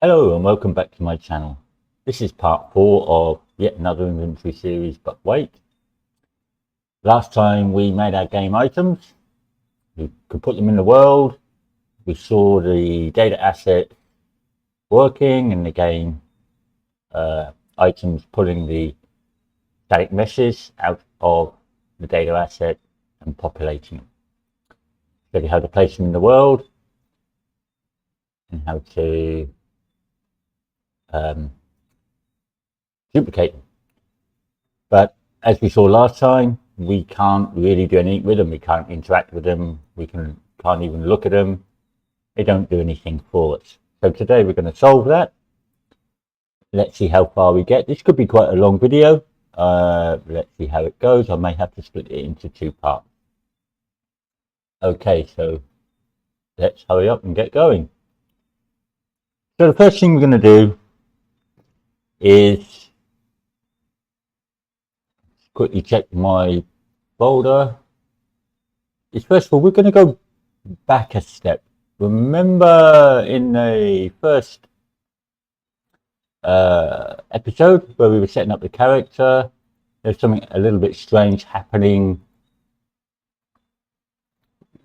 Hello and welcome back to my channel. This is part 4 of yet another inventory series, but wait. Last time we made our game items, we could put them in the world, we saw the data asset working in the game, items pulling the static meshes out of the data asset and populating them. Showed you how to place them in the world and how to duplicate them. But as we saw last time, we can't really do anything with them. We can't interact with them. We can't even look at them. They don't do anything for us. So today we're going to solve that. Let's see how far we get. This could be quite a long video. Let's see how it goes. I may have to split it into 2 parts. Okay, so let's hurry up and get going. So the first thing we're going to do is quickly check my folder. First of all, we're going to go back a step. Remember in the first episode where we were setting up the character, there's something a little bit strange happening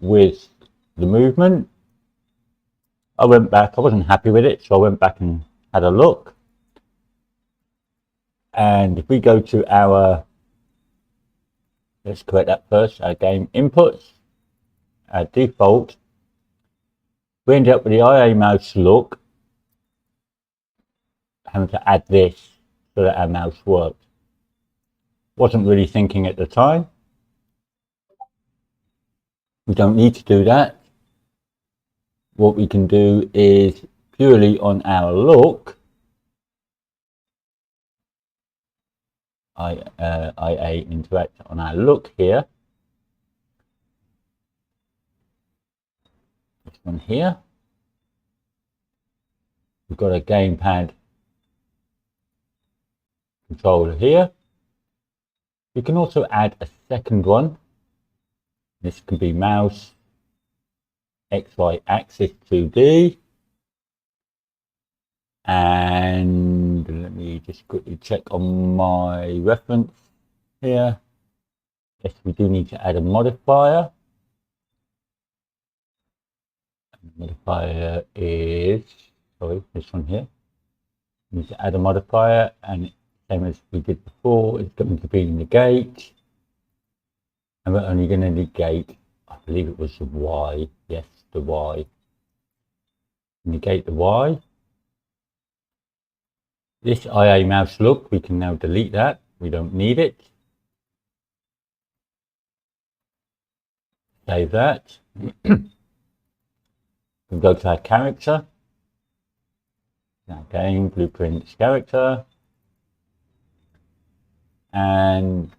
with the movement. I went back, I wasn't happy with it, so I went back and had a look. And if we go to our, let's correct that first, our game inputs, our default, we ended up with the IA mouse look, having to add this so that our mouse worked. Wasn't really thinking at the time. We don't need to do that. What we can do is purely on our look, IA interact on our look here. This one here. We've got a gamepad controller here. We can also add a second one. This can be mouse, XY axis 2D. And let me just quickly check on my reference here. Yes, we do need to add a modifier. The modifier is, sorry, this one here. We need to add a modifier, and same as we did before, it's going to be negate. And we're only going to negate, I believe it was the Y. Yes, the Y. Negate the Y. This IA mouse look, we can now delete that. We don't need it. Save that. We go to our character. Our game, blueprints, character. And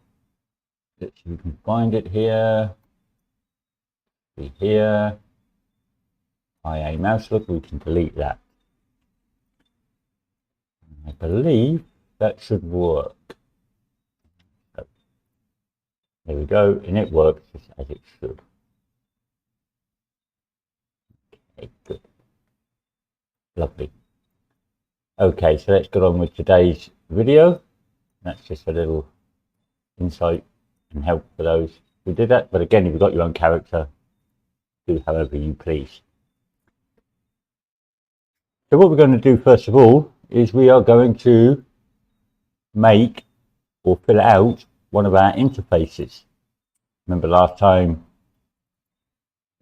let's see if we can find it here. See here. IA mouse look, we can delete that. I believe that should work. So, there we go, and it works just as it should. Okay, good. Lovely. Okay, so let's get on with today's video. That's just a little insight and help for those who did that. But again, if you've got your own character, do however you please. So what we're going to do first of all is we are going to make or fill out one of our interfaces. Remember last time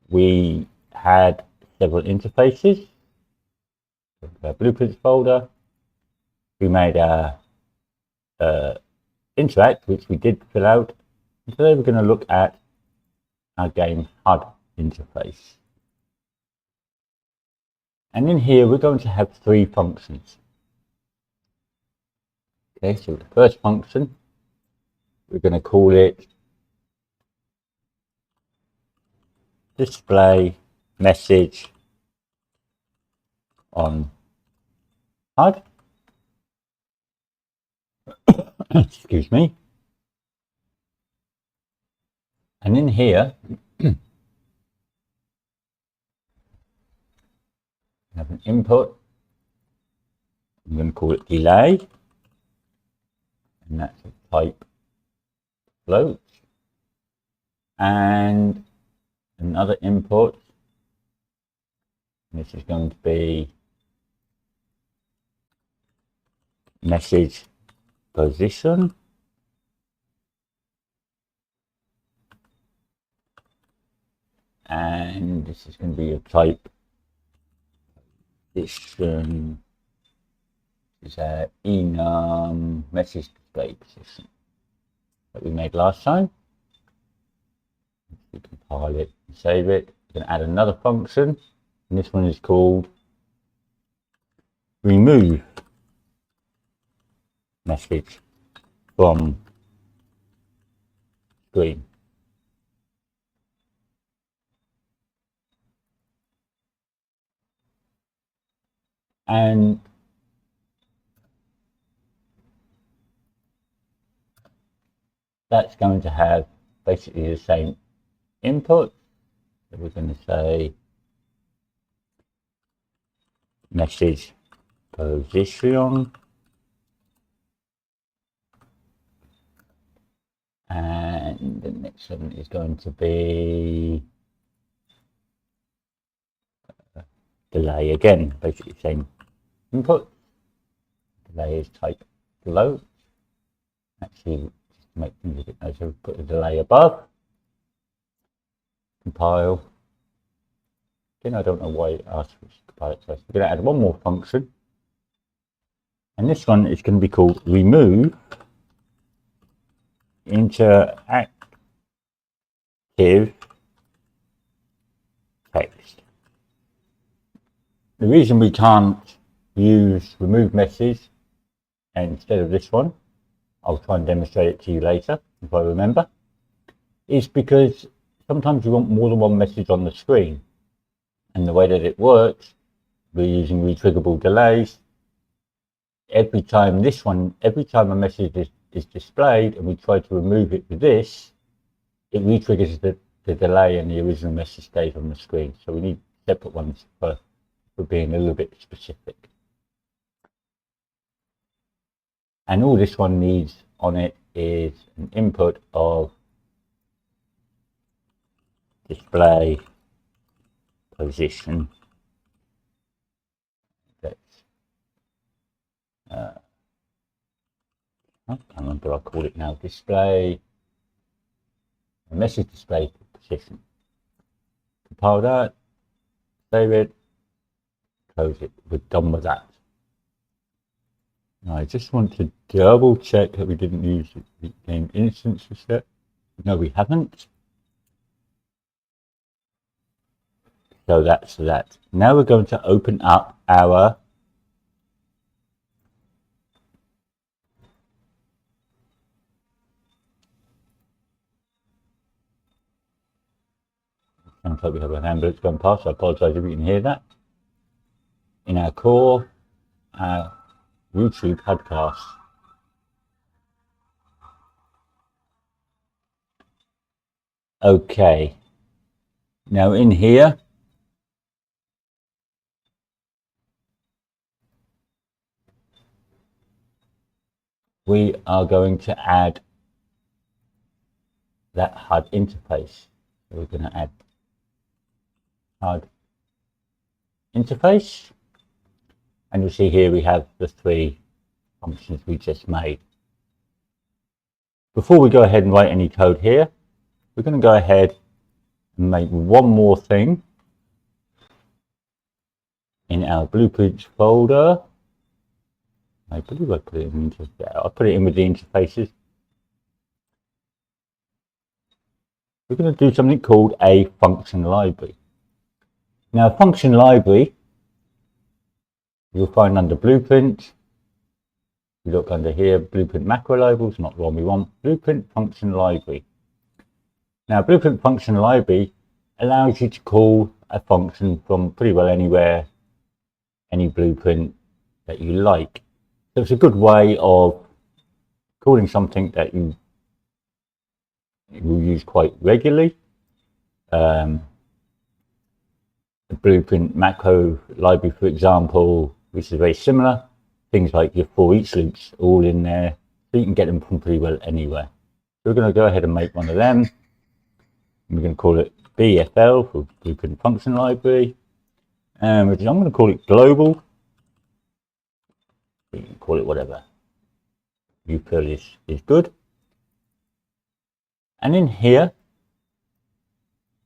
we had several interfaces. Our blueprints folder. We made our interact, which we did fill out. And today we're going to look at our game HUD interface. And in here we're going to have 3 functions. Okay, so the first function, we're going to call it display message on HUD. Excuse me. And in here, we have an input I'm going to call it delay, and that's a type float. And another input, this is going to be message position. And this is going to be a type position. This is our enum message display position that we made last time. We compile it and save it. We're going to add another function, and this one is called remove message from screen. And that's going to have basically the same input. So we're going to say message position, and the next one is going to be delay again, basically same input. Delay is type float. Actually, just to make things a bit nicer, put the delay above. Compile. Again, I don't know why it asks us to compile it first. We're going to add one more function, and this one is going to be called remove interactive text. The reason we can't use remove message instead of this one, I'll try and demonstrate it to you later if I remember, is because sometimes you want more than one message on the screen, and the way that it works, we're using retriggable delays. Every time a message is displayed and we try to remove it with this, it retriggers the delay and the original message stays on the screen. So we need separate ones for being a little bit specific. And all this one needs on it is an input of display position. That's I can't remember what I call it now. Display message display position. Compile that, save it, close it. We're done with that. Now I just want to double check that we didn't use the game instances yet. No, we haven't. So that's that. Now we're going to open up our sounds like we have an ambulance going past. I apologize if you can hear that. In our core, our YouTube podcast. Okay. Now in here, we are going to add that HUD interface. So we're going to add HUD interface, and you'll see here we have the three functions we just made. Before we go ahead and write any code here, we're going to go ahead and make one more thing in our blueprints folder. I believe I put it in, I'll put it in with the interfaces. We're going to do something called a function library. Now, a function library, you'll find under blueprint. You look under here, blueprint macro labels, not the one we want, blueprint function library. Now, blueprint function library allows you to call a function from pretty well anywhere, any blueprint that you like. So it's a good way of calling something that you will use quite regularly. The blueprint macro library, for example, which is very similar, things like your for each loops all in there, so you can get them from pretty well anywhere. So we're going to go ahead and make one of them. We're going to call it BFL for Blueprint Function Library. I'm going to call it Global. You can call it whatever you feel is good. And in here,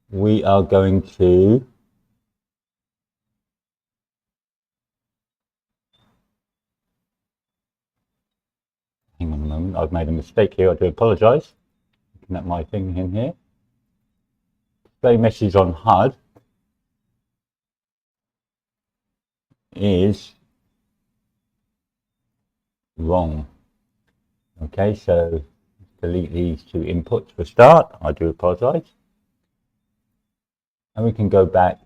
we are going to hang on a moment, I've made a mistake here, I do apologise. Looking at my thing in here. Display message on HUD is wrong. Okay, so delete these two inputs for start. I do apologise. And we can go back,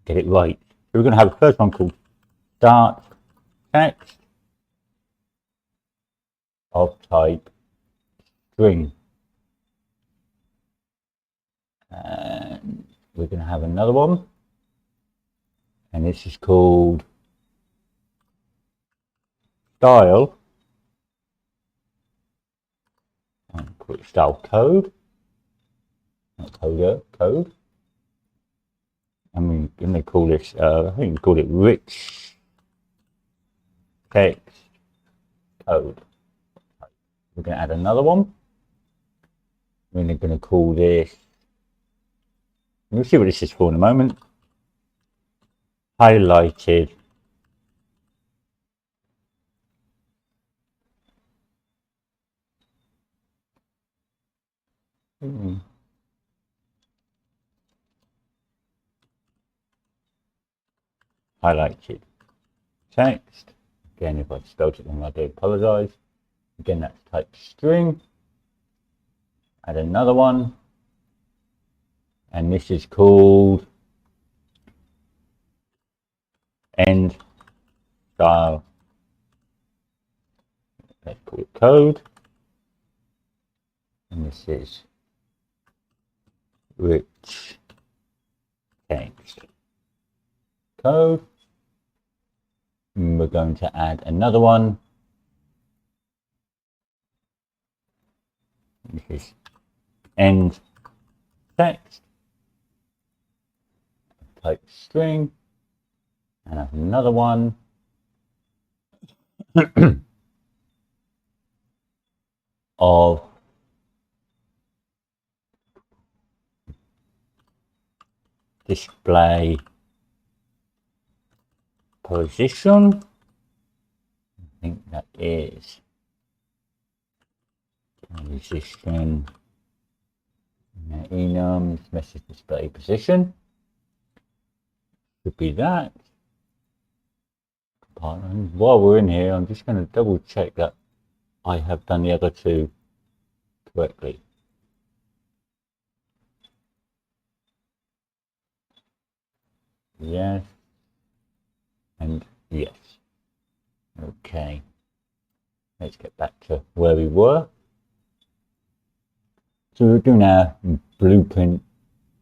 get it right. So we're going to have the first one called start text of type string. And we're going to have another one. And this is called style. And call it style code. Not coder, code. And we're going to call this, I think we call it rich text code. We're going to add another one. We're going to call this, we'll see what this is for in a moment, highlighted highlighted text. Again, if I spelled it wrong, I do apologise. Again, that's type string. Add another one. And this is called end style. Let's call it code. And this is rich text code. And we're going to add another one. This is end text type string, and another one. Of display position. I think that is position enums message display position. Should be that. And while we're in here, I'm just going to double check that I have done the other two correctly. Yes. And yes. Okay. Let's get back to where we were. So we're doing our blueprint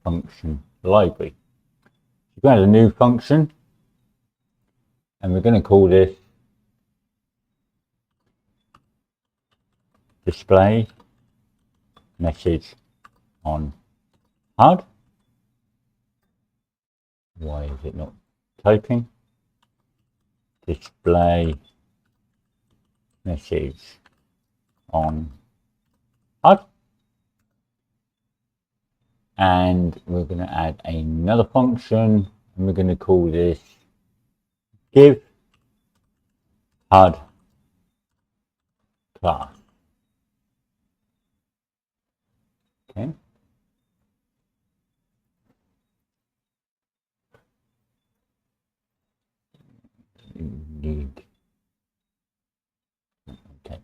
function library. We're going to add a new function, and we're going to call this display message on HUD. Why is it not typing? Display message on HUD. And we're going to add another function, and we're going to call this give HUD class. Okay. Okay.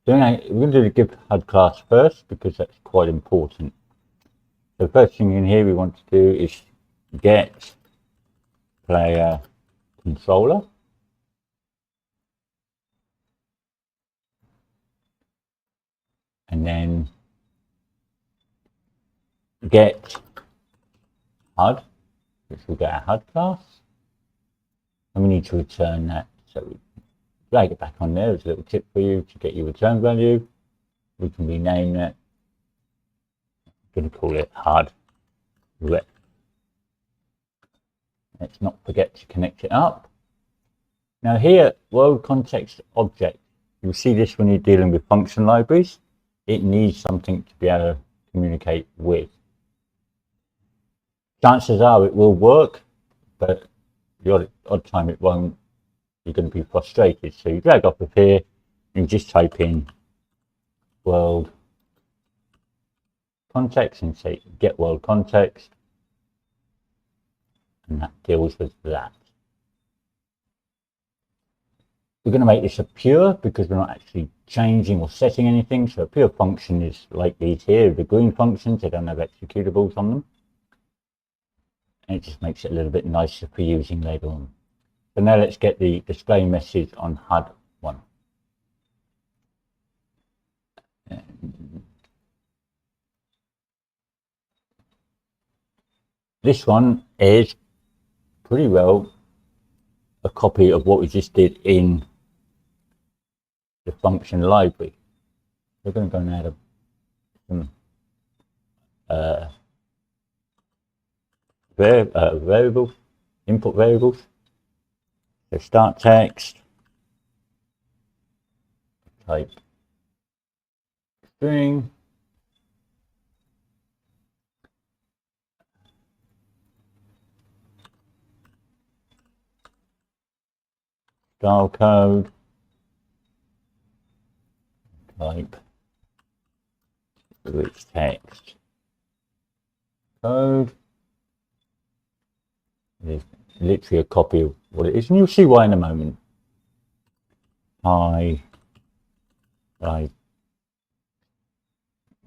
So we're going to do the give HUD class first because that's quite important. The first thing in here we want to do is get player controller. And then get HUD, which will get a HUD class. And we need to return that. So drag it back on there. There's a little tip for you to get your return value. We can rename it. I'm going to call it hard ref. Let's not forget to connect it up. Now here, world context object. You'll see this when you're dealing with function libraries. It needs something to be able to communicate with. Chances are it will work, but the odd time it won't. You're going to be frustrated. So you drag off of here and just type in world context and say get world context, and that deals with that. We're going to make this a pure because we're not actually changing or setting anything. So a pure function is like these here, the green functions. They don't have executables on them, and it just makes it a little bit nicer for using later on. So now let's get the display message on HUD 1. This one is pretty well a copy of what we just did in the function library. We're going to go and add some variables, input variables. So start text, type string, style code, type rich text code. It's literally a copy of what it is, and you'll see why in a moment. I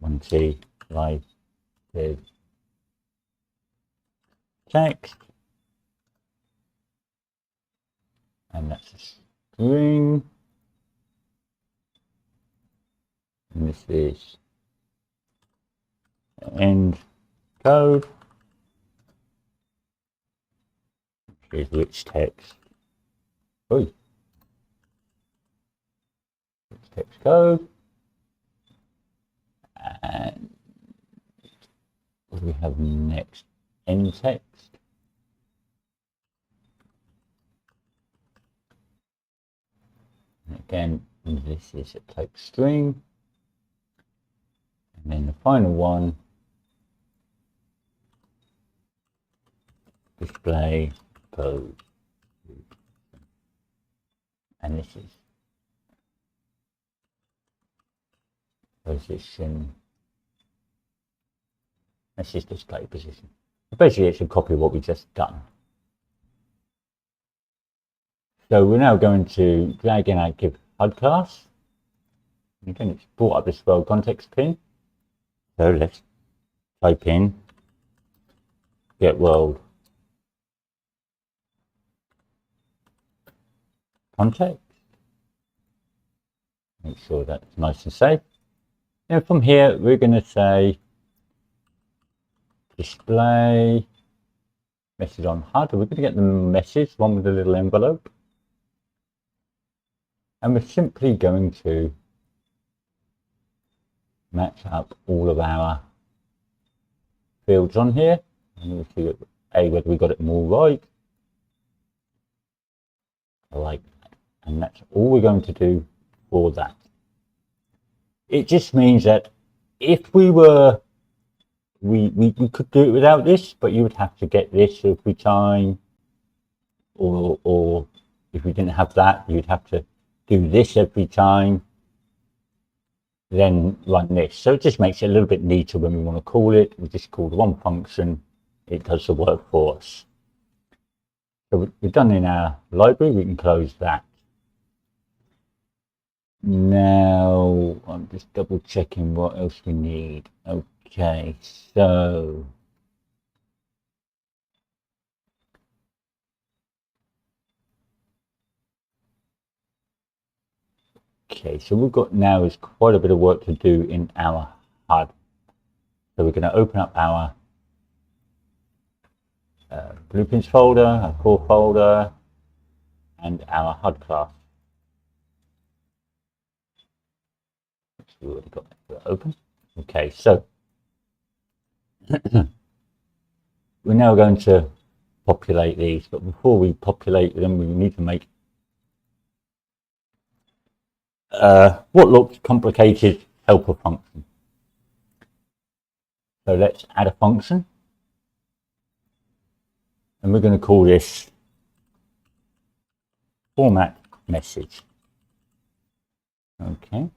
1T like the text, and that's a string, and this is end code. Here's rich text. Oh, rich text code. And what do we have next? End text. And again, this is a type string. And then the final one, display code. And this is position. This is display position. Basically, it's a copy of what we just done. So we're now going to drag in our give HUD class. Again, it's brought up this world context pin. So let's type in get world context. Make sure that's nice and safe. And from here, we're going to say display message on HUD. We're going to get the message, one with a little envelope. And we're simply going to match up all of our fields on here. And we'll see whether we got it all right. Like that. And that's all we're going to do for that. It just means that if we were, we could do it without this, but you would have to get this every time, or if we didn't have that, you'd have to do this every time, then run this. So it just makes it a little bit neater when we want to call it. We just call the one function, it does the work for us. So we're done in our library, we can close that. Now, I'm just double checking what else we need. Okay, so we've got now is quite a bit of work to do in our HUD. So we're going to open up our blueprints folder, our core folder, and our HUD class. We already got that open. Okay, so we're now going to populate these, but before we populate them, we need to make what looks complicated helper function. So let's add a function, and we're going to call this format message. Okay.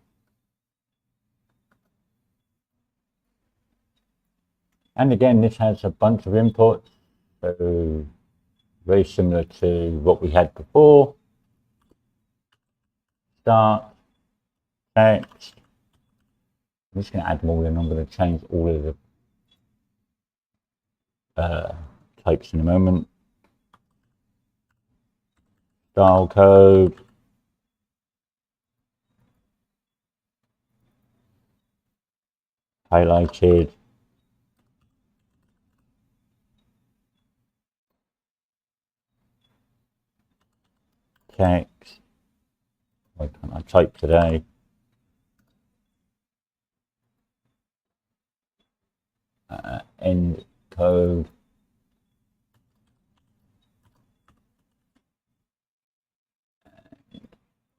And again, this has a bunch of inputs, so very similar to what we had before. Start, text. I'm just going to add them all in. I'm going to change all of the types in a moment. Style code. Highlighted. Text. Why can't I type today? End code.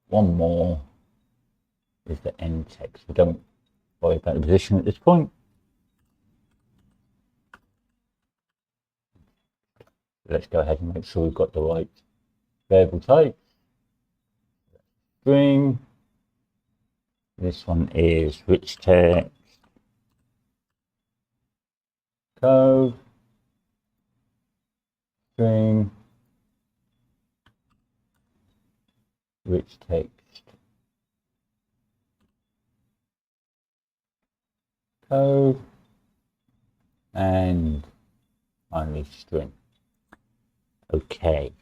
One more is the end text. We don't worry about the position at this point. Let's go ahead and make sure we've got the right variable type. String. This one is rich text. Code. String. Rich text. Code. And finally string. Okay.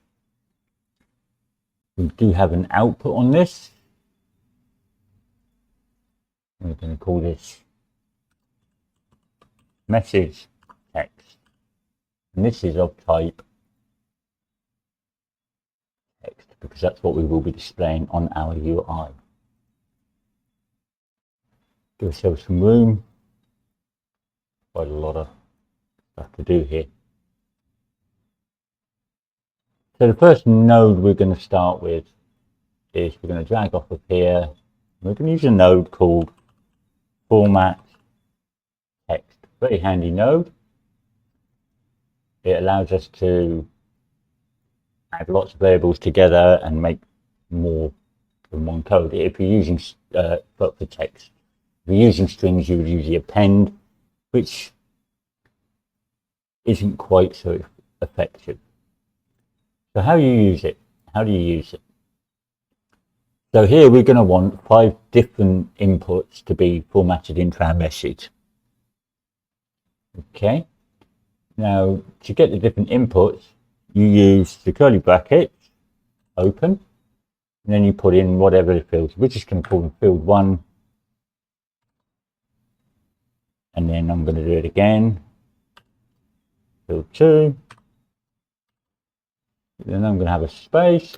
We do have an output on this. We're going to call this message text. And this is of type text because that's what we will be displaying on our UI. Give ourselves some room. Quite a lot of stuff to do here. So the first node we're going to start with is we're going to drag off of here. We're going to use a node called format text. Very handy node. It allows us to add lots of variables together and make more than one code. If you're using for text, if you're using strings, you would usually append, which isn't quite so effective. So how do you use it? How do you use it? So here we're going to want 5 different inputs to be formatted into our message. Okay. Now to get the different inputs, you use the curly brackets, open, and then you put in whatever the fields. We're just going to call them field 1. And then I'm going to do it again. Field 2. Then I'm going to have a space.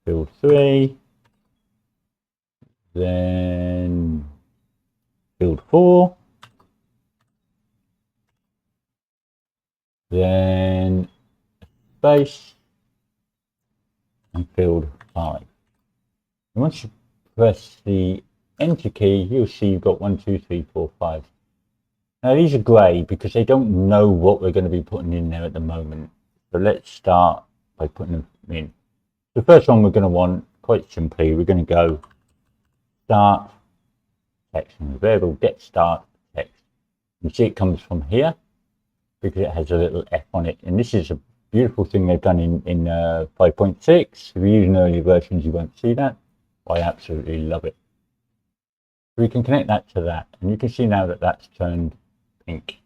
Field 3. Then field 4. Then space. And field 5. And once you press the Enter key, you'll see you've got 1, 2, 3, 4, 5. Now these are grey because they don't know what we're going to be putting in there at the moment. So let's start by putting them in. The first one we're going to want, quite simply, we're going to go start text and the variable get start text. You see it comes from here because it has a little F on it. And this is a beautiful thing they've done in 5.6. If you're using earlier versions, you won't see that. I absolutely love it. We can connect that to that, and you can see now that that's turned pink.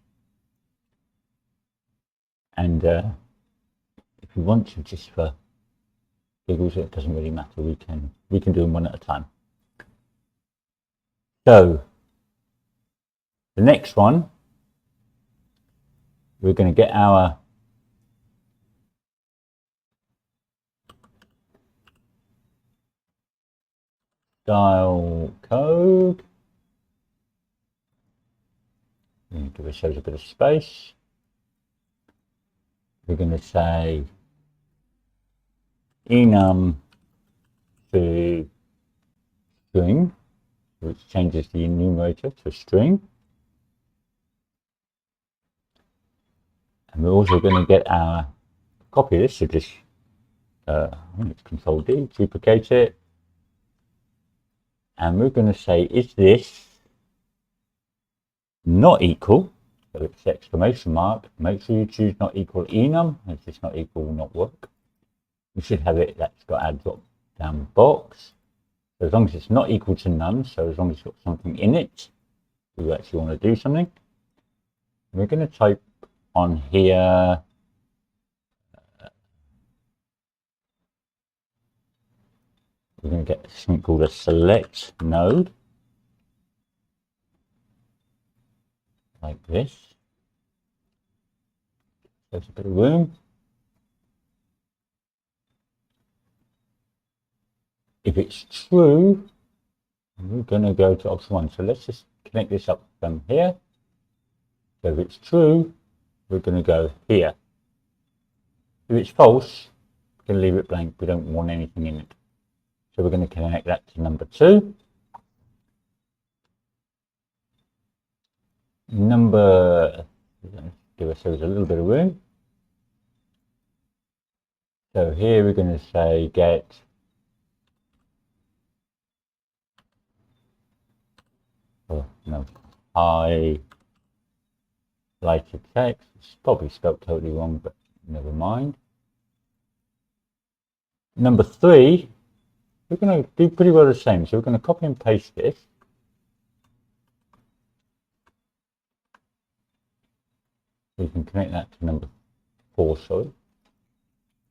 And if you want to, just for giggles, it doesn't really matter. We can do them one at a time. So the next one, we're going to get our style code. Give ourselves a bit of space. We're going to say enum to string, which changes the enumerator to string. And we're also going to get our copy this, so just it's Control D, duplicate it. And we're going to say, is this not equal? So it's exclamation mark. Make sure you choose not equal enum. If it's not equal, will not work. We should have it that's got our drop down box. So as long as it's not equal to none, so as long as it's got something in it, we actually want to do something. We're going to type on here we're going to get something called a select node, like this. There's a bit of room. If it's true, we're going to go to option 1. So let's just connect this up from here. So if it's true, we're going to go here. If it's false, we're going to leave it blank. We don't want anything in it. So we're going to connect that to number 2. Give ourselves a little bit of room. So here we're going to say get highlighted text. It's probably spelled totally wrong, but never mind. Number 3, we're going to do pretty well the same. So we're going to copy and paste this. We can connect that to number 4, sorry.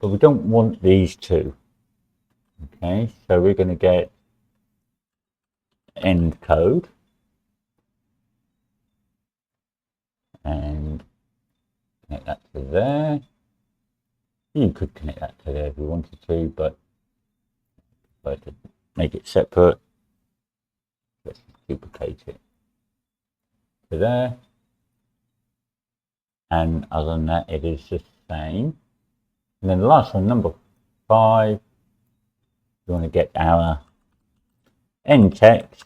But we don't want these two. Okay, so we're going to get end code. And connect that to there. You could connect that to there if you wanted to, but to make it separate, let's duplicate it to there. And other than that, it is the same. And then the last one, number 5, we want to get our end text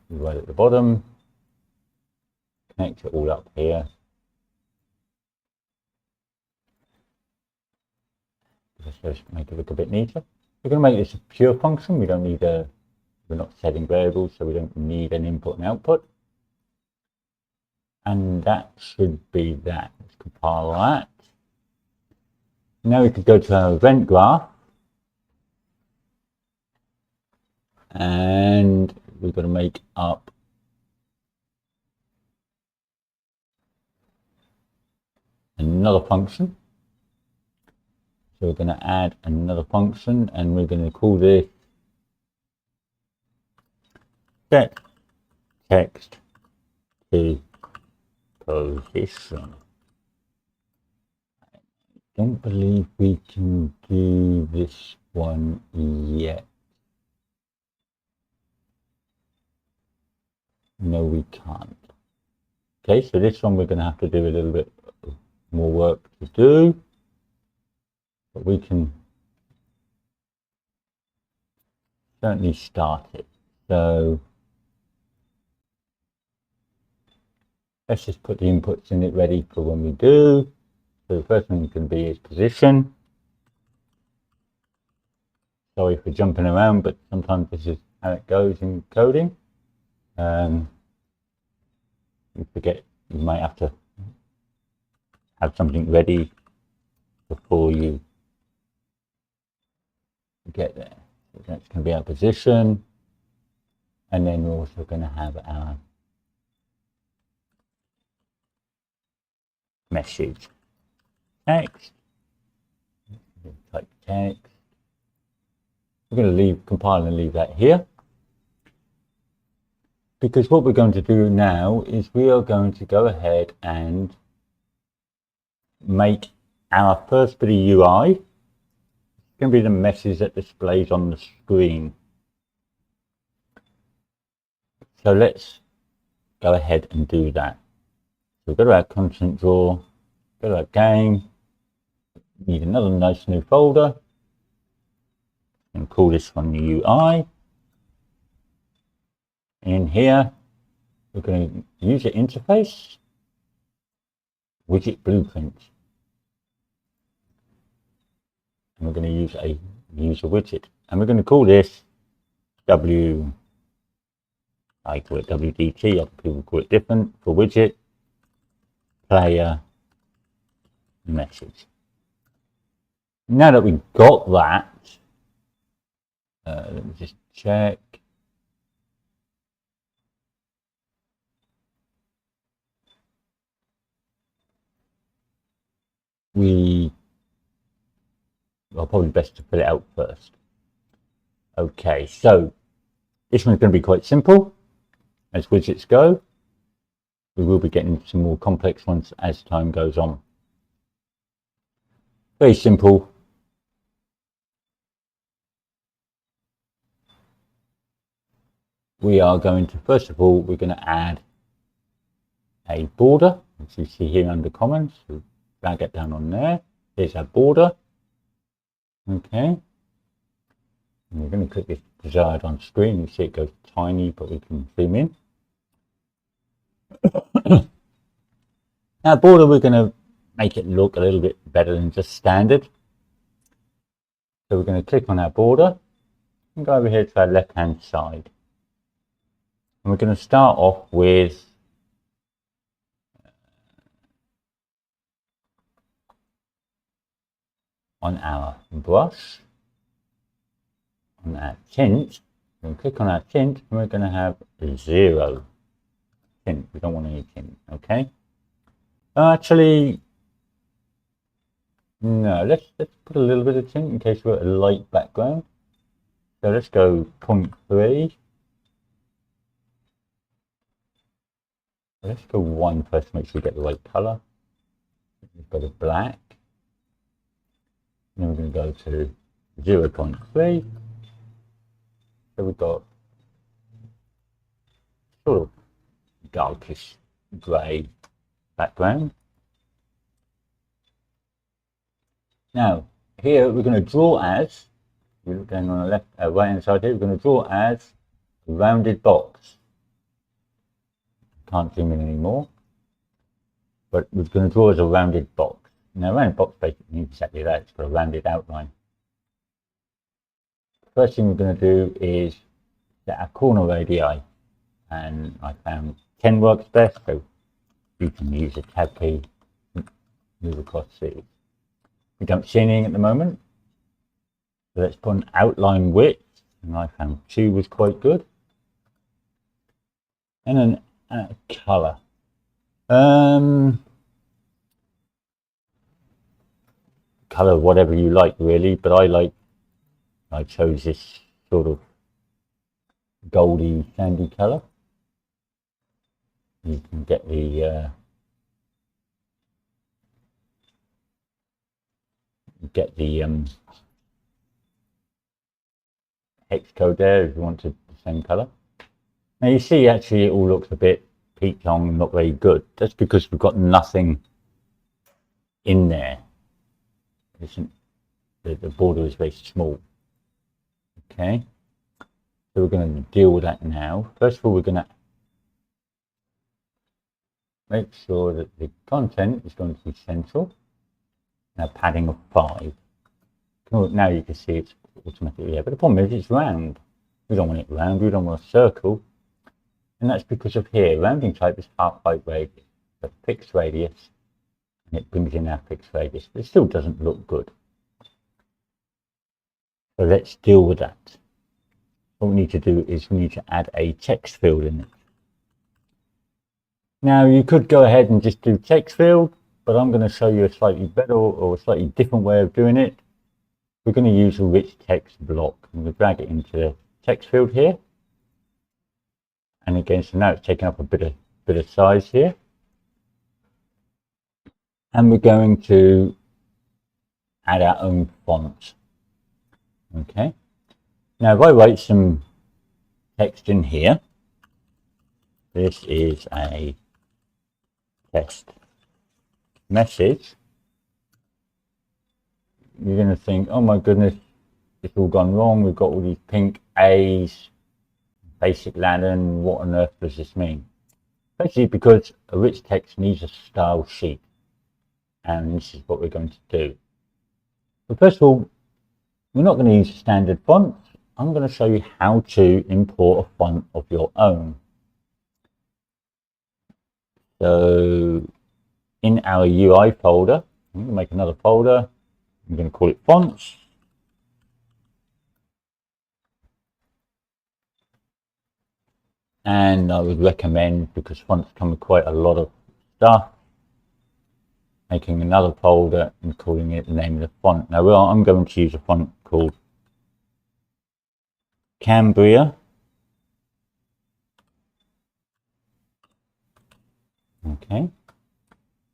right at the bottom. Connect it all up here. Let's make it look a bit neater. We're going to make this a pure function. We don't need we're not setting variables, so we don't need an input and output. And that should be that. Let's compile that. Now we could go to our event graph. And we're going to make up another function. So we're going to add another function, and we're going to call this set text to position. I don't believe we can do this one yet. No, we can't. Okay, so this one we're going to have to do a little bit more work to do. But we can certainly start it. So let's just put the inputs in it ready for when we do. So the first one can be is position. Sorry for jumping around, but sometimes this is how it goes in coding. You forget, you might have to have something ready before you get there. So that's going to be our position, and then we're also going to have our message text. Type text. We're going to compile and leave that here, because what we're going to do now is we are going to go ahead and make our first bit of UI. It's going to be the message that displays on the screen. So let's go ahead and do that. So we'll go to our content drawer, go to our game, need another nice new folder, and call this one UI. In here, we're going to user interface, widget blueprint. And we're going to use a user widget. And we're going to call this I call it WDT, other people call it different, for widget player message. Now that we've got that, let me just check. Probably best to fill it out first. Okay, so this one's going to be quite simple as widgets go. We will be getting some more complex ones as time goes on. Very simple. We are going to, first of all, we're going to add a border, as you see here under comments. So drag it down on there. Here's our border. Okay. And we're going to click this desired on screen. You see it goes tiny, but we can zoom in. Now, border, we're going to make it look a little bit better than just standard. So we're going to click on our border and go over here to our left-hand side. And we're going to start off with on our brush, on our tint, we're going to click on our tint and we're going to have 0 tint. We don't want any tint, okay? Actually, no, let's put a little bit of tint in case we've got a light background. So let's go 0.3. Let's go 1 first to make sure we get the right color. We've got a black. Then we're going to go to 0.3. So we've got sort of darkish grey background. Now, here we're going to draw as, you look down on the left, right hand side here, we're going to draw as a rounded box. Can't zoom in anymore, but we're going to draw as a rounded box. Now, a rounded box basically means exactly that, it's got a rounded outline. First thing we're going to do is set our corner radii, and I found 10 works best, so you can use a tab key, move across these. We don't see anything at the moment, so let's put an outline width, and I found 2 was quite good. And then color. Color whatever you like really, but I chose this sort of goldy sandy color. You can get the hex code there if you wanted the same color. Now you see actually it all looks a bit peaked on, not very good. That's because we've got nothing in there. The border is very small. Okay, so we're going to deal with that now. First of all, we're going to make sure that the content is going to be central. Now padding of 5. Now you can see it's automatically there, but the problem is it's round. We don't want it round, we don't want a circle. And that's because of here, rounding type is half height radius, a fixed radius, and it brings in our fixed radius, but it still doesn't look good. So let's deal with that. What we need to do is we need to add a text field in it. Now you could go ahead and just do text field, but I'm going to show you a slightly better or a slightly different way of doing it. We're going to use a rich text block. I'm going to drag it into the text field here. And again, so now it's taking up a bit of size here. And we're going to add our own font. Okay. Now if I write some text in here, this is a test message, you're going to think, oh my goodness, it's all gone wrong. We've got all these pink A's, basic Latin. What on earth does this mean? Basically, because a rich text needs a style sheet, and this is what we're going to do. But first of all, we're not going to use standard fonts. I'm going to show you how to import a font of your own. So in our UI folder, I'm going to make another folder. I'm going to call it fonts. And I would recommend, because fonts come with quite a lot of stuff, making another folder and calling it the name of the font. Now I'm going to use a font called Cambria. Okay.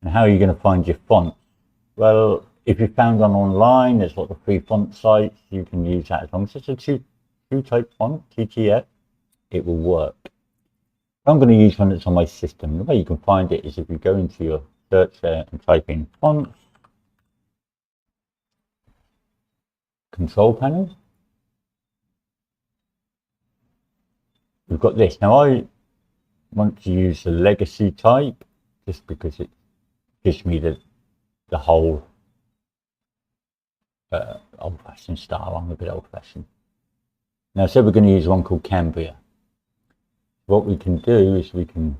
And how are you going to find your font? Well, if you found one online, there's lots of free font sites. You can use that as long as it's a two type font, TTF, it will work. I'm going to use one that's on my system. The way you can find it is if you go into your search there and type in fonts, control panel. We've got this. Now I want to use the legacy type just because it gives me the whole old-fashioned style. I'm a bit old-fashioned. Now, so we're going to use one called Cambria. What we can do is we can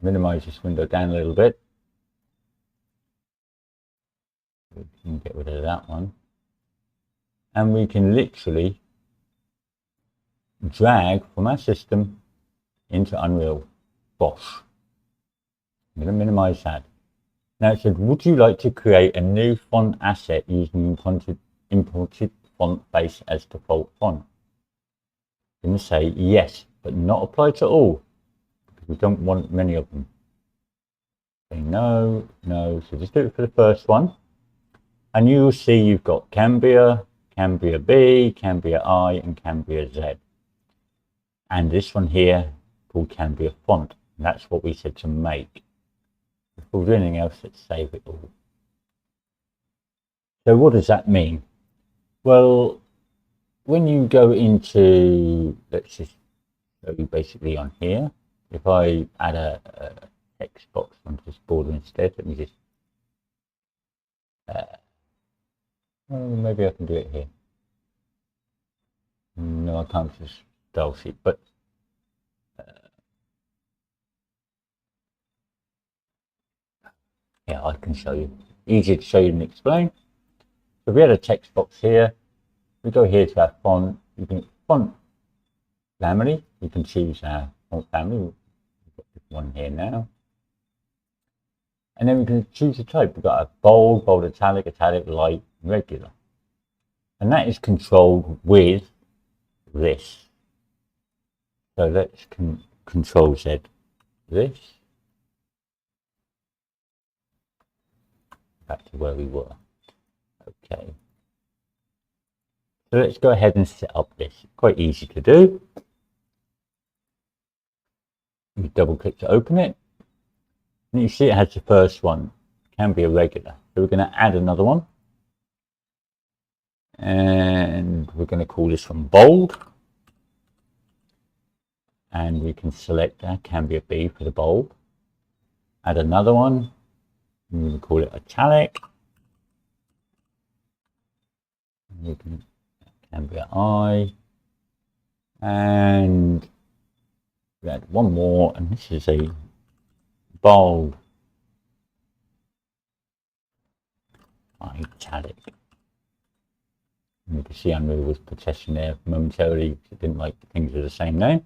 minimize this window down a little bit. We can get rid of that one. And we can literally drag from our system into Unreal. Bosh. I'm going to minimize that. Now it said, would you like to create a new font asset using imported font base as default font? I'm going to say yes, but not apply to all, because we don't want many of them. Say no, no, so just do it for the first one. And you will see you've got Cambria, Cambria B, Cambria I, and Cambria Z. And this one here called Cambria font. And that's what we said to make. Before we do anything else, let's save it all. So what does that mean? Well, when you go into, let's just show you basically on here. If I add a text box onto this border instead, let me just, well, maybe I can do it here. No, I can't just style sheet, but yeah, I can show you. Easier to show you and explain. So we had a text box here. We go here to our font. You can font family. You can choose our font family. We've got this one here now. And then we can choose the type. We've got a bold, bold italic, italic, light, regular. And that is controlled with this. So let's control Z this. Back to where we were. Okay. So let's go ahead and set up this. Quite easy to do. You double click to open it. And you see it has the first one. Can be a regular. So we're going to add another one. And we're going to call this one bold. And we can select that. Can be a B for the bold. Add another one. We can call it italic. We can be an I. And we add one more, and this is a bold italic. And you can see Unreal was protesting there momentarily because it didn't like things with the same name. And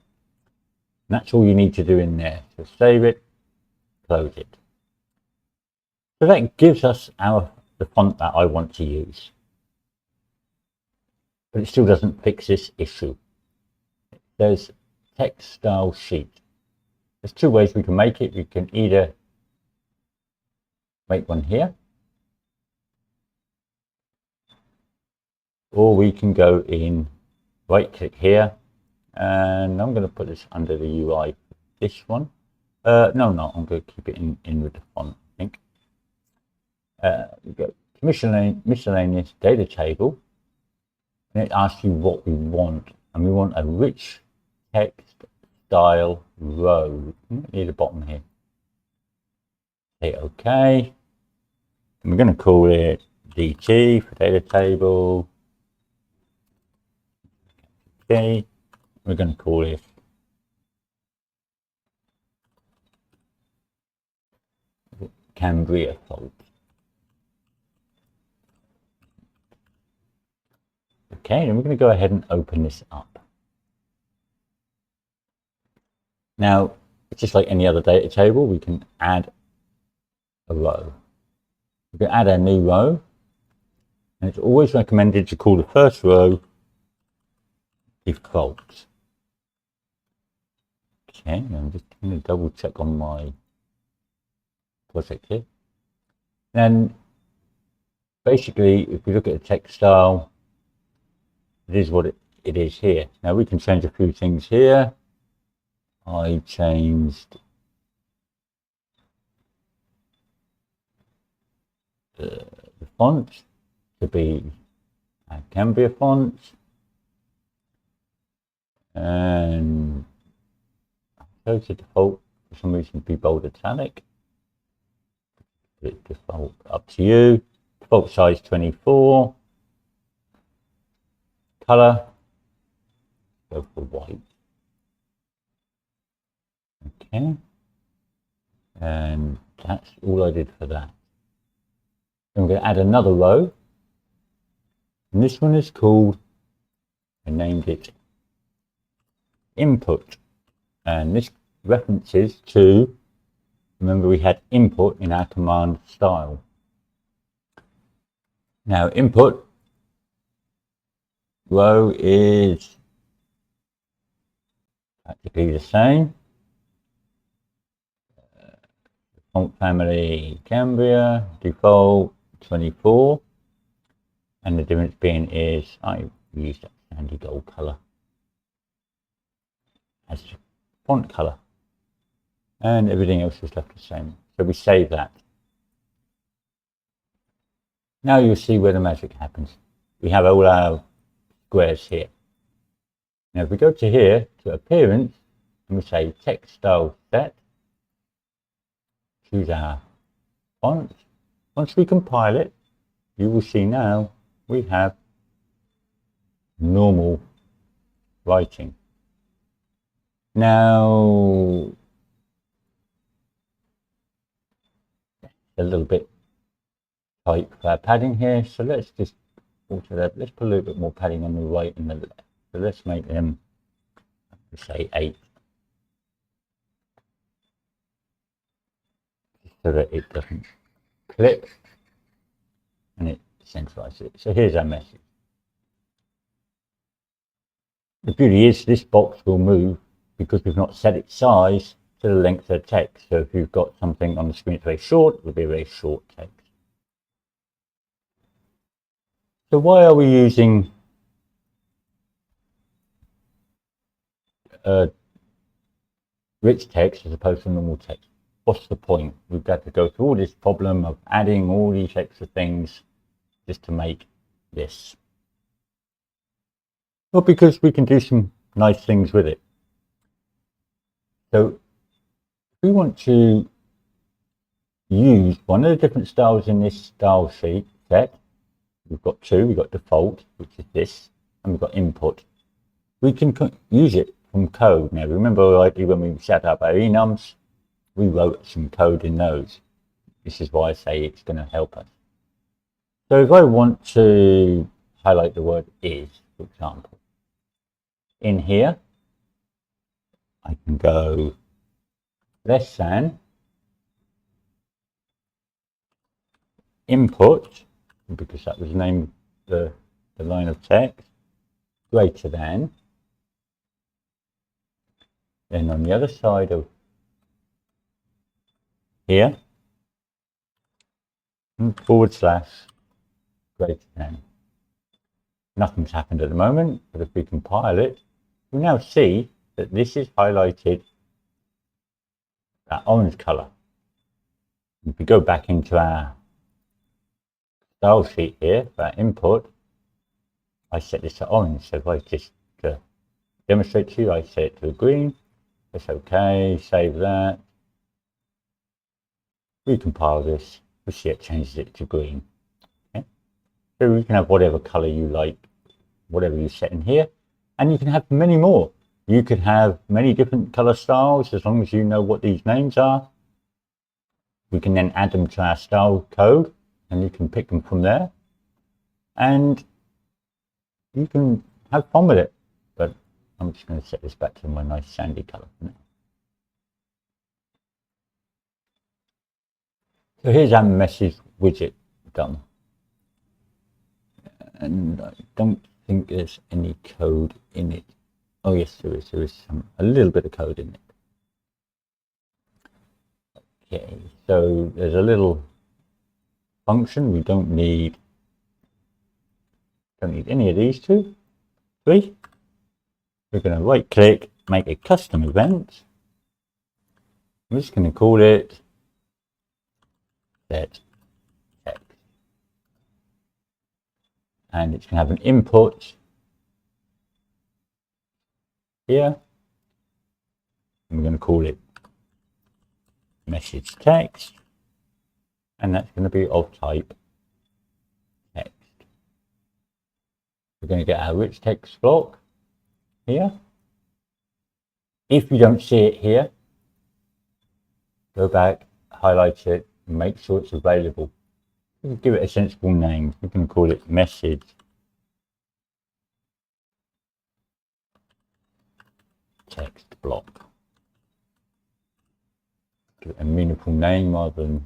that's all you need to do in there. So save it, close it. So that gives us the font that I want to use. But it still doesn't fix this issue. There's text style sheet. There's two ways we can make it. We can either make one here, or we can go in, right click here, and I'm going to put this under the UI for this one. No, I'm going to keep it in with the font, I think. We go to miscellaneous data table, and it asks you what we want, and we want a rich text style row near the bottom here. Say OK, and we're going to call it DT for data table. Okay, we're going to call it Cambria fault. Okay, then we're going to go ahead and open this up. Now, just like any other data table, we can add a row. We can add a new row, and it's always recommended to call the first row default. Okay, I'm just going to double check on my project here. And basically, if we look at the text style, it is what it is here. Now we can change a few things here. I changed the font to be Cambria font, and I chose the default for some reason to be bold italic. Default up to you. Default size 24. Color, go for white. Okay, and that's all I did for that. I'm going to add another row, and this one is called, I named it input, and this references to, remember we had input in our command style. Now input row is practically the same. Font family Cambria, default 24, and the difference being is I used that sandy gold color as font color, and everything else is left the same. So we save that. Now you'll see where the magic happens. We have all our squares here. Now if we go to here to appearance, and we say text style set, choose our font. Once we compile it, you will see now we have normal writing. Now a little bit tight for our padding here, so let's just alter that. Let's put a little bit more padding on the right and the left. So let's make them, say 8, so that it doesn't clip and it centralizes it. So here's our message. The beauty is this box will move because we've not set its size to the length of the text. So if you've got something on the screen that's very short, it will be a very short text. So why are we using rich text as opposed to normal text? What's the point? We've got to go through all this problem of adding all these extra things just to make this. Well, because we can do some nice things with it. So if we want to use one of the different styles in this style sheet set, we've got two. We've got default, which is this, and we've got input. We can use it from code. Now remember, likely when we set up our enums, we wrote some code in those. This is why I say it's going to help us. So if I want to highlight the word is, for example, in here, I can go less than input, because that was the name of the line of text, greater than. Then on the other side of here, forward slash greater than. Nothing's happened at the moment, but if we compile it, we now see that this is highlighted that orange color. If we go back into our style sheet here for our input, I set this to orange. So if I just demonstrate to you, I set it to green. That's okay. Save that. Recompile this. We see it changes it to green. Okay. So you can have whatever color you like, whatever you set in here, and you can have many more. You could have many different color styles as long as you know what these names are. We can then add them to our style code, and you can pick them from there, and you can have fun with it. But I'm just going to set this back to my nice sandy color now. So here's our message widget done. And I don't think there's any code in it. Oh yes, there is. There is a little bit of code in it. Okay, so there's a little function. We don't need any of these two. Three. We're going to right click, make a custom event. I'm just going to call it set text. And it's going to have an input here. And we're going to call it message text. And that's going to be of type text. We're going to get our rich text block here. If you don't see it here, go back, highlight it, and make sure it's available. You can give it a sensible name. You can call it message text block. Give it a meaningful name rather than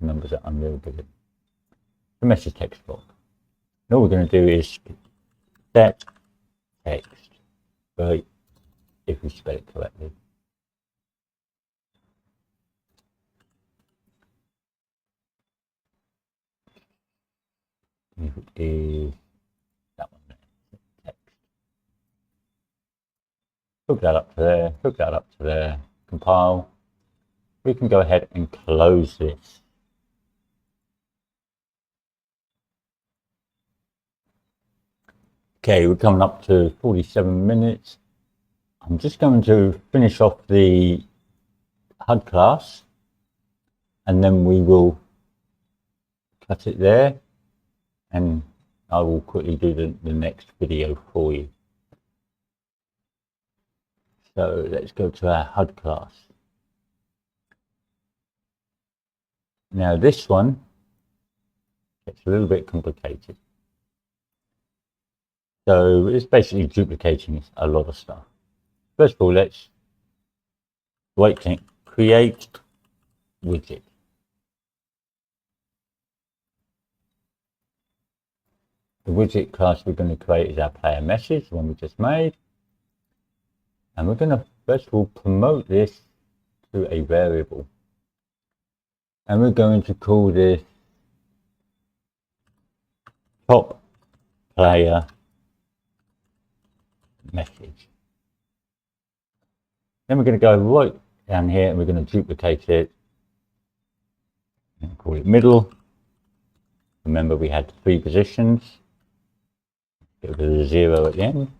numbers that I'm really good at. The message text block. And all we're going to do is set text, right, if we spell it correctly. If it is that one there, text. Hook that up to there, hook that up to there, compile. We can go ahead and close this. Okay, we're coming up to 47 minutes. I'm just going to finish off the HUD class and then we will cut it there and I will quickly do the next video for you. So let's go to our HUD class. Now this one gets a little bit complicated. So it's basically duplicating a lot of stuff. First of all, let's right click, create widget. The widget class we're going to create is our player message, the one we just made. And we're going to first of all promote this to a variable. And we're going to call this top player message. Then we're going to go right down here and we're going to duplicate it and call it middle. Remember we had 3 positions. Get rid of the 0 at the end.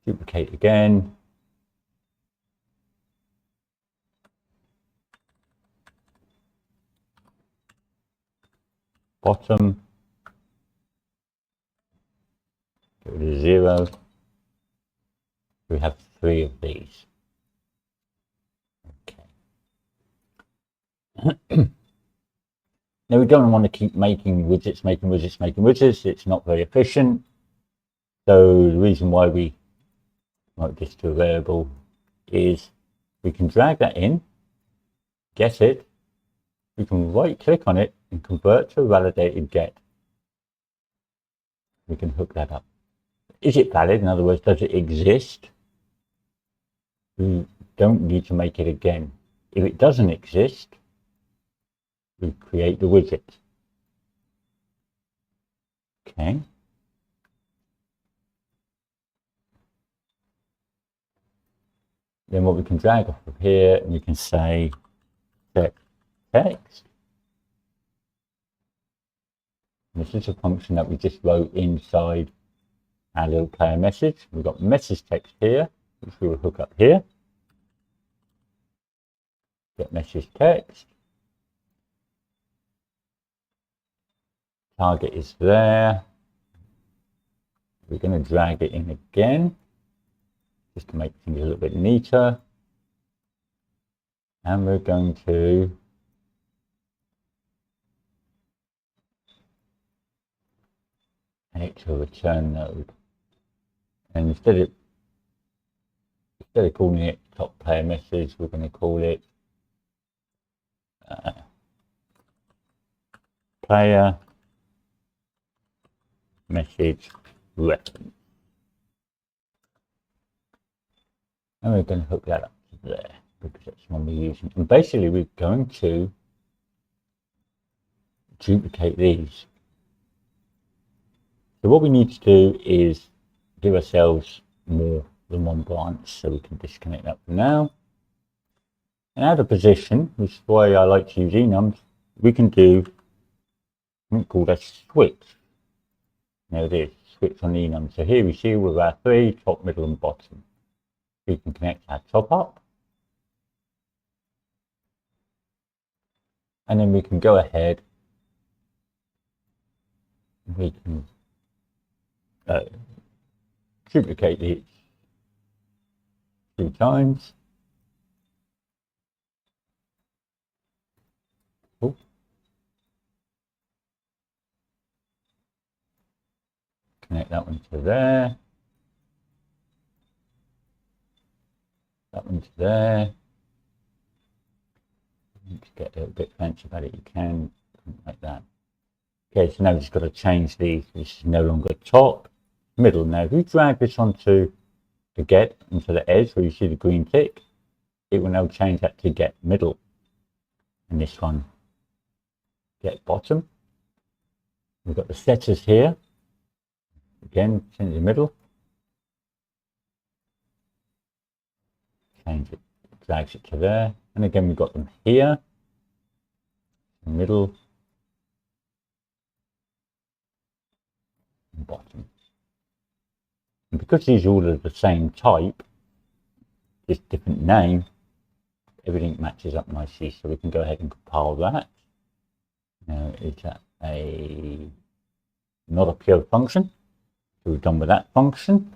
Duplicate again. Bottom. Get rid of 0. We have 3 of these. Okay. Now we don't want to keep making widgets. It's not very efficient. So the reason why we write this to a variable is we can drag that in, get it, we can right click on it and convert to a validated get. We can hook that up. Is it valid? In other words, does it exist? We don't need to make it again. If it doesn't exist, we create the widget. Okay. Then what we can drag off of here, and we can say set text. And this is a function that we just wrote inside our little player message. We've got message text here, which we will hook up here. Get message text. Target is there. We're going to drag it in again, just to make things a little bit neater. And we're going to add it to a return node. And instead of calling it top player message, we're going to call it player message reference. And we're going to hook that up to there, because that's the one we're using. And basically we're going to duplicate these. So what we need to do is give ourselves more than one branch, so we can disconnect that for now. And out of position, which is why I like to use enums, we can do something called a switch. Now it is switch on enum. So here we see with our three, top, middle and bottom. We can connect our top up, and then we can go ahead, we can duplicate these 2 times. Ooh. Connect that one to there, that one to there. To get a little bit fancy about it, you can like that. Okay, so now we've just got to change these. This is no longer top, middle. Now if you drag this onto the get, onto the edge where you see the green tick, it will now change that to get middle. And this one, get bottom. We've got the setters here. Again, change the middle. Change it, drags it to there. And again, we've got them here, middle, and bottom. And because these are all of the same type, just different name, everything matches up nicely. So we can go ahead and compile that. Now, is that not a pure function? So we're done with that function.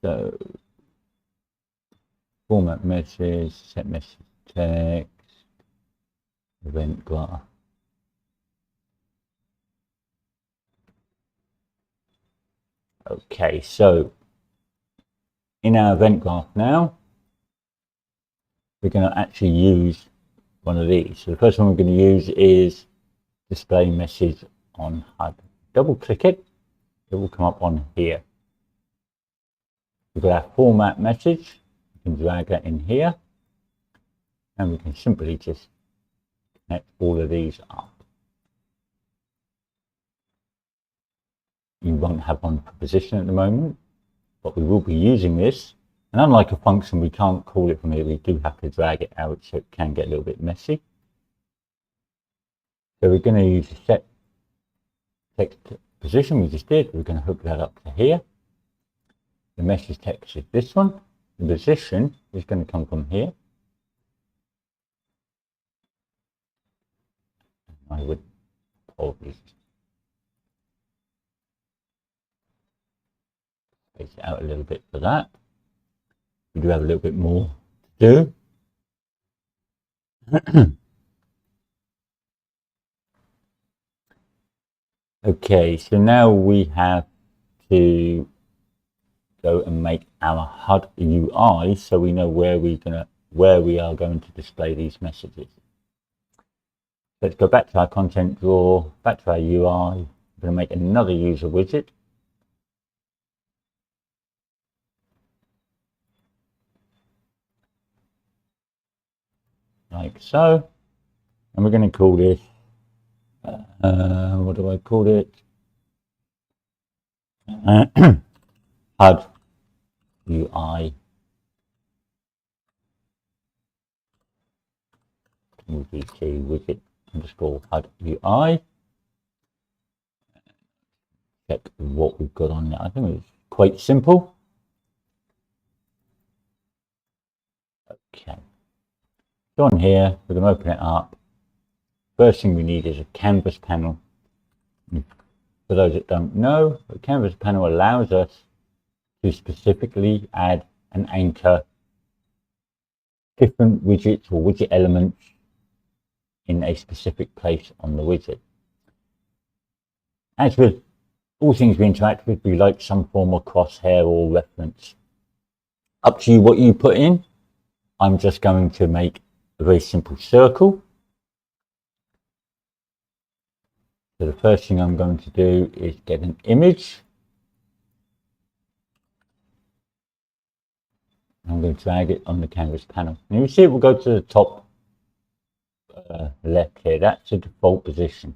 So format message, set message text, event graph. Okay, so in our event graph now, we're going to actually use one of these. So the first one we're going to use is display message on HUD. Double click it, it will come up on here. We've got our format message. We can drag that in here, and we can simply just connect all of these up. You won't have one for position at the moment, but we will be using this. And unlike a function, we can't call it from here. We do have to drag it out, so it can get a little bit messy. So we're going to use the set text position we just did. We're going to hook that up to here. The message text is this one. The position is going to come from here. I would probably space it out a little bit for that. We do have a little bit more to do. Okay, so now we have to go and make our HUD UI, so we know where we are going to display these messages. Let's go back to our content drawer, back to our UI. We're going to make another user widget. Like so. And we're going to call this, what do I call it? HUD UI. UGT widget underscore HUD UI. Check what we've got on there. I think it's quite simple. Okay. So on here, we're going to open it up. First thing we need is a canvas panel. For those that don't know, the canvas panel allows us to specifically add and anchor different widgets or widget elements in a specific place on the widget. As with all things we interact with, we like some form of crosshair or reference. Up to you what you put in. I'm just going to make a very simple circle. So the first thing I'm going to do is get an image. I'm going to drag it on the canvas panel. And you see it will go to the top left here. That's the default position.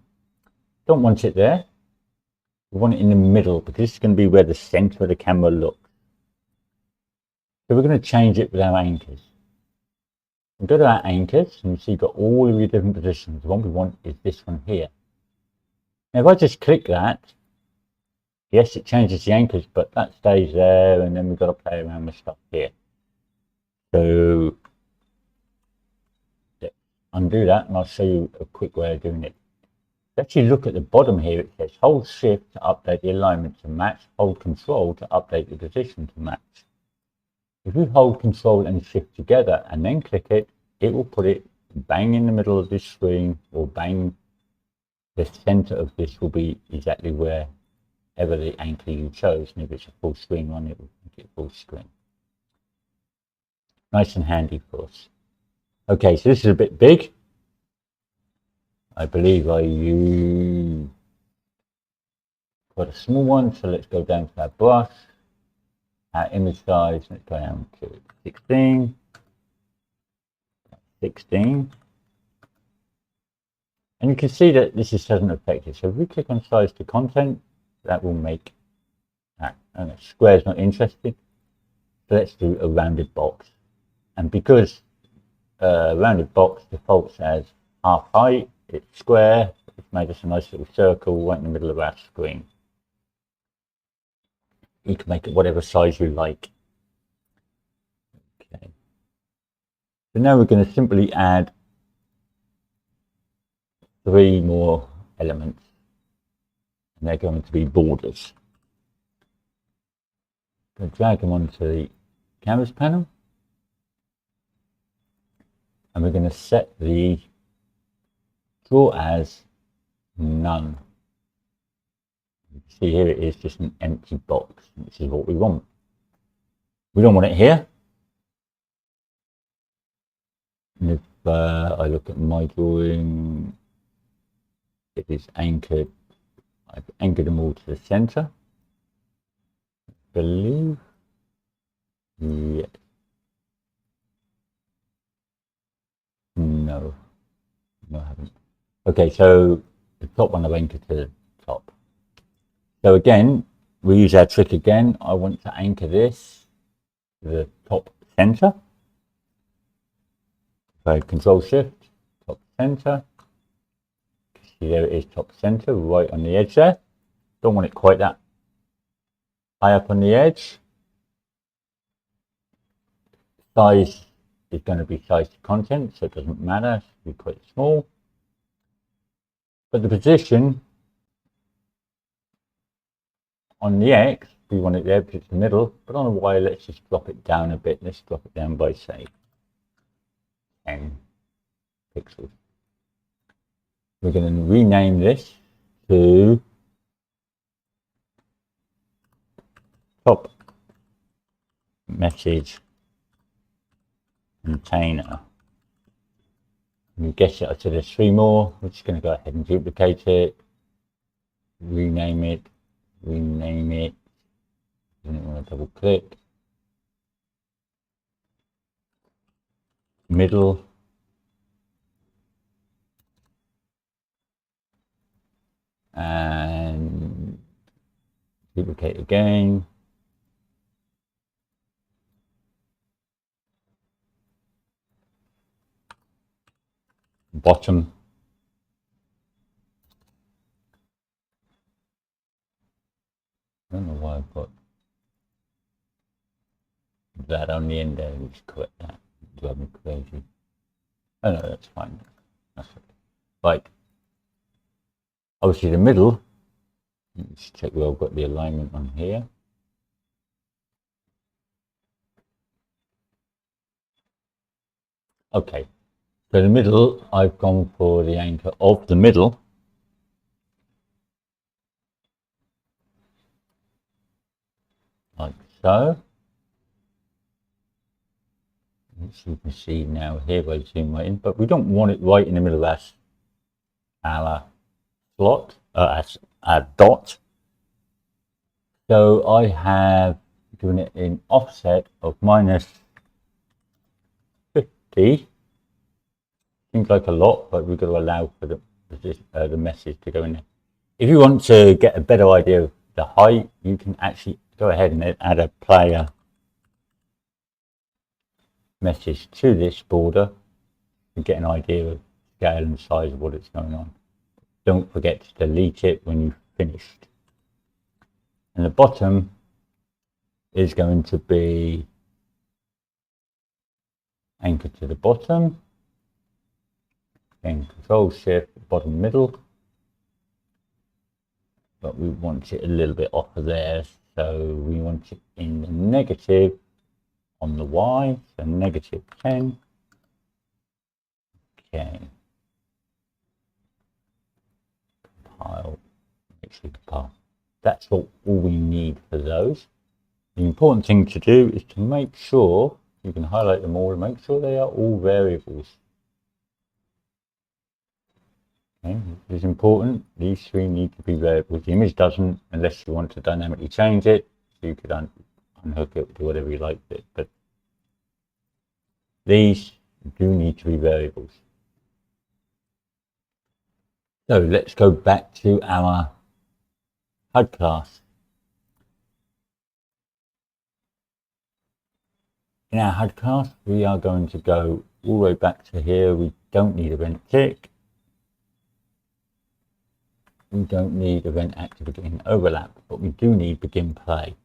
Don't want it there. We want it in the middle because this is going to be where the center of the camera looks. So we're going to change it with our anchors. We'll go to our anchors and you see you've got all of your different positions. The one we want is this one here. Now if I just click that, yes, it changes the anchors, but that stays there, and then we've got to play around with stuff here. So let's undo that and I'll show you a quick way of doing it. If you look at the bottom here, it says hold shift to update the alignment to match, hold control to update the position to match. If you hold control and shift together and then click it, it will put it bang in the middle of this screen, or bang, the center of this will be exactly wherever the anchor you chose. And if it's a full screen one, it will make it full screen. Nice and handy for us. Okay, so this is a bit big. I believe I used quite a small one, so let's go down to our brush, our image size, let's go down to 16. And you can see that this doesn't affect it. So if we click on size to content, that will make that. And square is not interested, so let's do a rounded box. And because rounded box defaults as half height, it's square, it's made us a nice little circle right in the middle of our screen. You can make it whatever size you like. Okay. So now we're going to simply add 3 more elements, and they're going to be borders. I'm going to drag them onto the canvas panel, and we're going to set the draw as none. You can see here it is just an empty box. This is what we want. We don't want it here. And if I look at my drawing, it is anchored. I've anchored them all to the center, I believe. Yeah. No, I haven't. Okay, so the top one I've anchored to the top. So again, we use our trick again. I want to anchor this to the top center. So Control Shift, top center. See, there it is, top center, right on the edge there. Don't want it quite that high up on the edge. Size is going to be size to content, so it doesn't matter. It should be quite small. But the position on the X, we want it there because it's the middle. But on the Y, let's just drop it down a bit. Let's drop it down by, say, 10 pixels. We're going to rename this to top message container. You guess it, so there's 3 more. We're just going to go ahead and duplicate it, rename it. Didn't want to double click. Middle. And duplicate again. bottom. I don't know why I put that on the end there. Just correct that. Drive me crazy. Oh no, that's fine. That's okay. Right. Obviously the middle. Let's check where I've got the alignment on here. Okay. So the middle, I've gone for the anchor of the middle. Like so. As you can see now here by zoom right in, but we don't want it right in the middle of our slot, our dot. So I have doing it in offset of -50. Seems like a lot, but we've got to allow for the message to go in there. If you want to get a better idea of the height, you can actually go ahead and add a player message to this border and get an idea of scale and size of what it's going on. Don't forget to delete it when you've finished. And the bottom is going to be anchored to the bottom. Then Control Shift, bottom middle. But we want it a little bit off of there, so we want it in the negative on the Y, so -10. Okay. Compile, make sure compile. That's all we need for those. The important thing to do is to make sure, you can highlight them all and make sure they are all variables. Okay, this is important. These three need to be variables. The image doesn't, unless you want to dynamically change it. So you could unhook it, do whatever you like with it. But these do need to be variables. So let's go back to our HUD class. In our HUD class, we are going to go all the way back to here. We don't need event tick. We don't need event active begin overlap, but we do need begin play.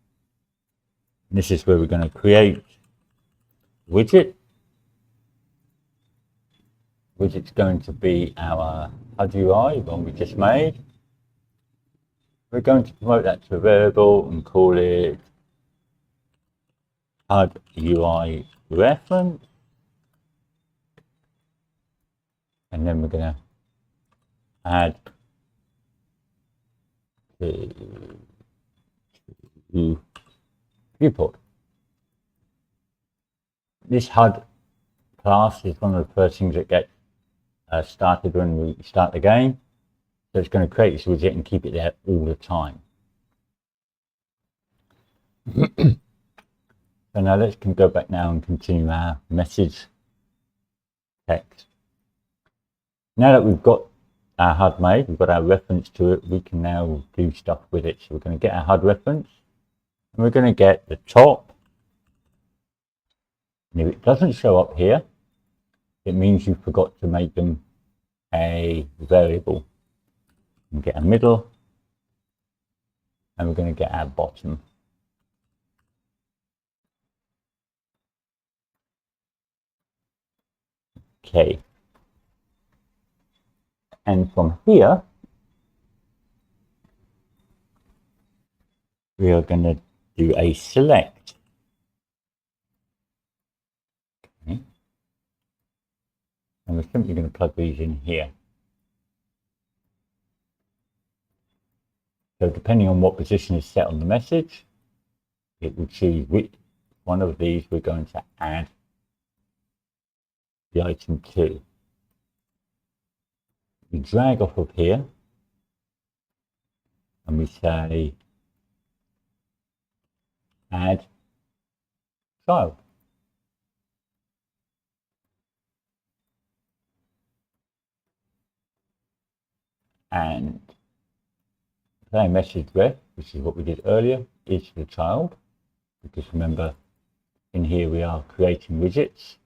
And this is where we're going to create widget. Widget's going to be our HUD UI, one we just made. We're going to promote that to a variable and call it HUD UI reference. And then we're going to add to viewport. This HUD class is one of the first things that gets started when we start the game. So it's going to create this widget and keep it there all the time. So now let's go back now and continue our message text. Now that we've got our HUD made, we've got our reference to it, we can now do stuff with it. So we're going to get our HUD reference and we're going to get the top. And if it doesn't show up here, it means you forgot to make them a variable. And get a middle, and we're going to get our bottom. Okay. And from here, we are going to do a select. Okay. And we're simply going to plug these in here. So depending on what position is set on the message, it will choose which one of these we're going to add the item to. We drag off of here and we say add child. And play message ref, which is what we did earlier, is the child, because remember in here we are creating widgets.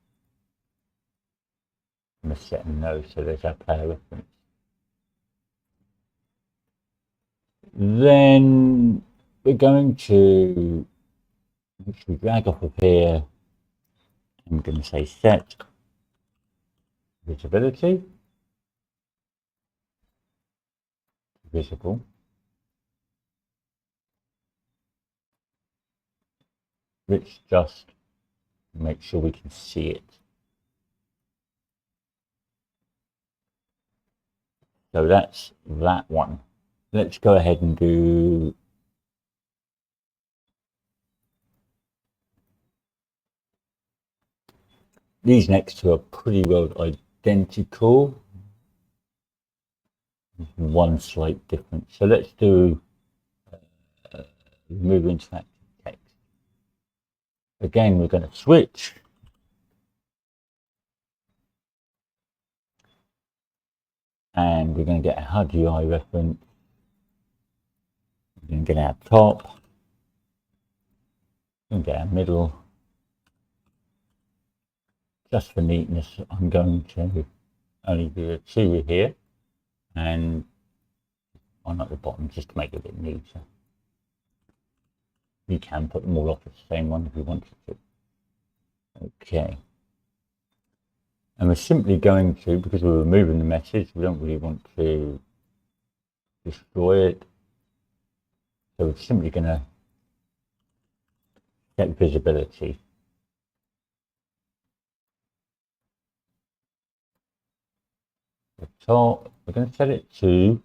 I'm just setting those, so there's our player reference. Then we're going to drag off of here. I'm going to say set visibility, visible. Let's just make sure we can see it. So that's that one. Let's go ahead and do these next two are pretty well identical. One slight difference. So let's do remove interactive text. Again, we're going to switch. And we're going to get a HUD UI reference. We're going to get our top. We're going to get our middle. Just for neatness, I'm going to only do a 2 here. And one at the bottom, just to make it a bit neater. You can put them all off the same one if you wanted to. Okay. And we're simply going to, because we're removing the message, we don't really want to destroy it. So we're simply going to set visibility. The top, we're going to set it to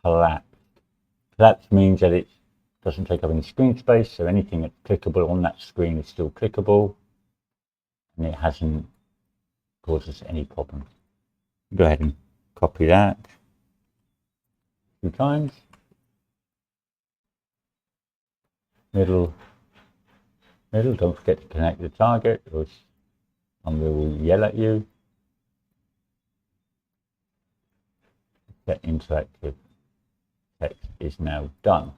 collapse. Collapse means that it doesn't take up any screen space, so anything that's clickable on that screen is still clickable, and it hasn't caused us any problems. Go ahead and copy that a few times. Middle, don't forget to connect the target, or somebody will yell at you. That interactive text is now done.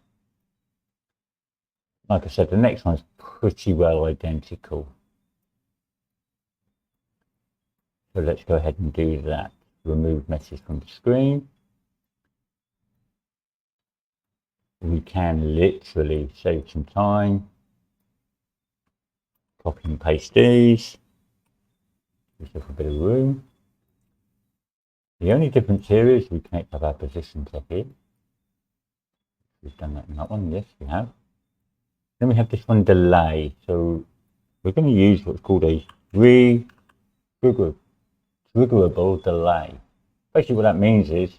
Like I said, the next one's pretty well identical. So let's go ahead and do that. Remove message from the screen. We can literally save some time. Copy and paste these. Just have a bit of room. The only difference here is we connect up our positions up here. We've done that in that one, yes we have. Then we have this one, delay. So we're going to use what's called a triggerable delay. Basically what that means is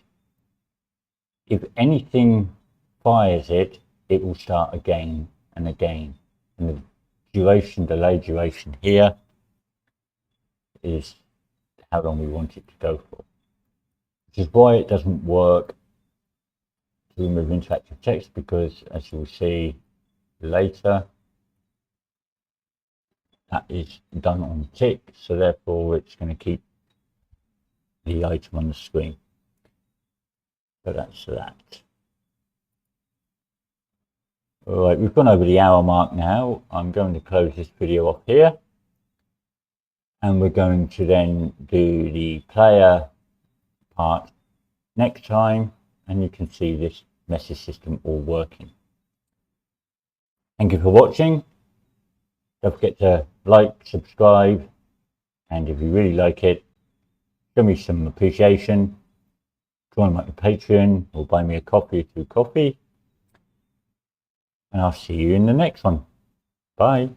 if anything fires it, it will start again and again. And the delay duration here is how long we want it to go for. Which is why it doesn't work to remove interactive text, because as you'll see later, that is done on tick, so therefore it's going to keep the item on the screen. So that's that. Alright, we've gone over the hour mark now. I'm going to close this video off here. And we're going to then do the player part next time, and you can see this message system all working. Thank you for watching. Don't forget to like, subscribe, and if you really like it, show me some appreciation. Join my Patreon or buy me a coffee through Coffee. And I'll see you in the next one. Bye.